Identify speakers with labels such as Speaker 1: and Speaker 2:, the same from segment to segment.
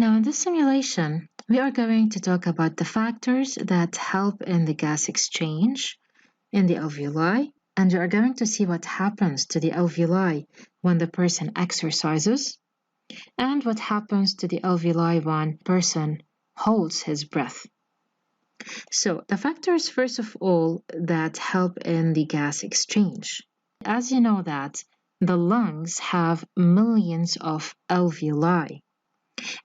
Speaker 1: Now, in this simulation, we are going to talk about the factors that help in the gas exchange in the alveoli, and we are going to see what happens to the alveoli when the person exercises, and what happens to the alveoli when the person holds his breath. So, the factors, first of all, that help in the gas exchange. As you know that the lungs have millions of alveoli,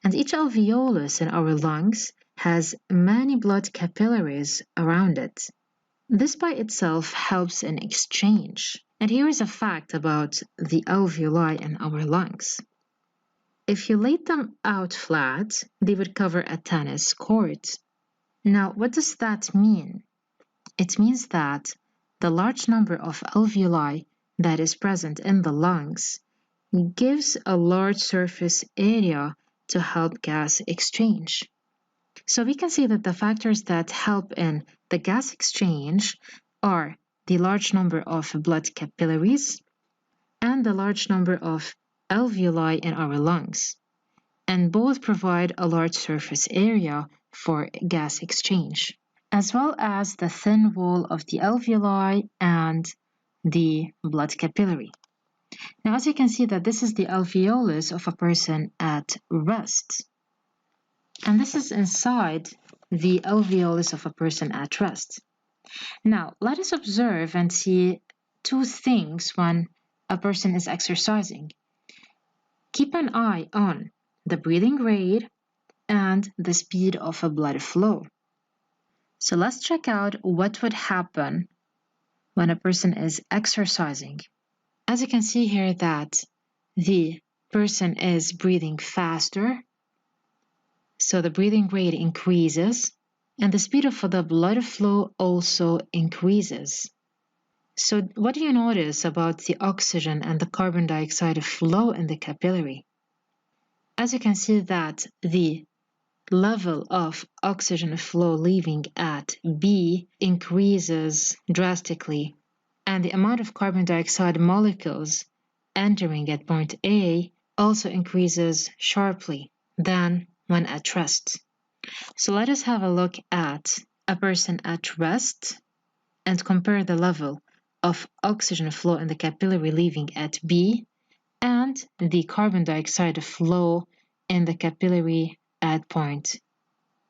Speaker 1: and each alveolus in our lungs has many blood capillaries around it. This by itself helps in exchange. And here is a fact about the alveoli in our lungs. If you laid them out flat, they would cover a tennis court. Now, what does that mean? It means that the large number of alveoli that is present in the lungs gives a large surface area to help gas exchange. So we can see that the factors that help in the gas exchange are the large number of blood capillaries and the large number of alveoli in our lungs, and both provide a large surface area for gas exchange, as well as the thin wall of the alveoli and the blood capillary. Now, as you can see that this is the alveolus of a person at rest, and this is inside the alveolus of a person at rest. Now, let us observe and see two things when a person is exercising. Keep an eye on the breathing rate and the speed of a blood flow. So let's check out what would happen when a person is exercising. As you can see here that the person is breathing faster, so the breathing rate increases, and the speed of the blood flow also increases. So what do you notice about the oxygen and the carbon dioxide flow in the capillary? As you can see that the level of oxygen flow leaving at B increases drastically, and the amount of carbon dioxide molecules entering at point A also increases sharply than when at rest. So let us have a look at a person at rest and compare the level of oxygen flow in the capillary leaving at B and the carbon dioxide flow in the capillary at point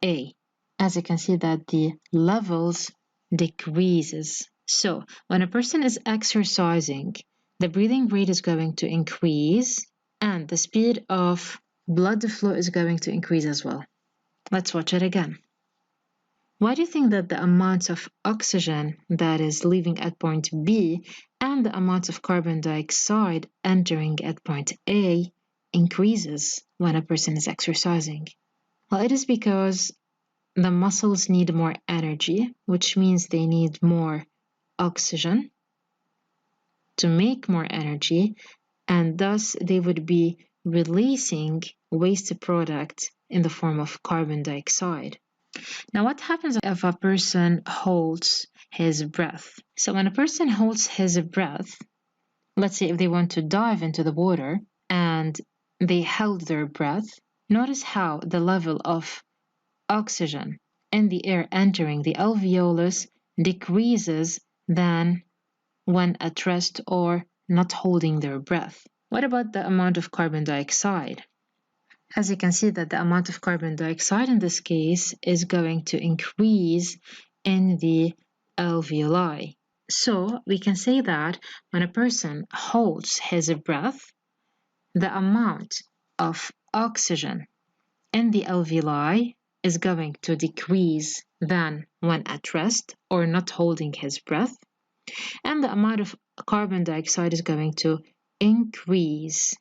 Speaker 1: A. As you can see that the levels decreases. So when a person is exercising, the breathing rate is going to increase and the speed of blood flow is going to increase as well. Let's watch it again. Why do you think that the amount of oxygen that is leaving at point B and the amount of carbon dioxide entering at point A increases when a person is exercising? Well, it is because the muscles need more energy, which means they need more oxygen to make more energy, and thus they would be releasing waste product in the form of carbon dioxide. Now, what happens if a person holds his breath? So when a person holds his breath, let's say if they want to dive into the water and they held their breath, notice how the level of oxygen in the air entering the alveolus decreases than when at rest or not holding their breath. What about the amount of carbon dioxide? As you can see that the amount of carbon dioxide in this case is going to increase in the alveoli. So we can say that when a person holds his breath, the amount of oxygen in the alveoli is going to decrease than when at rest or not holding his breath, and the amount of carbon dioxide is going to increase.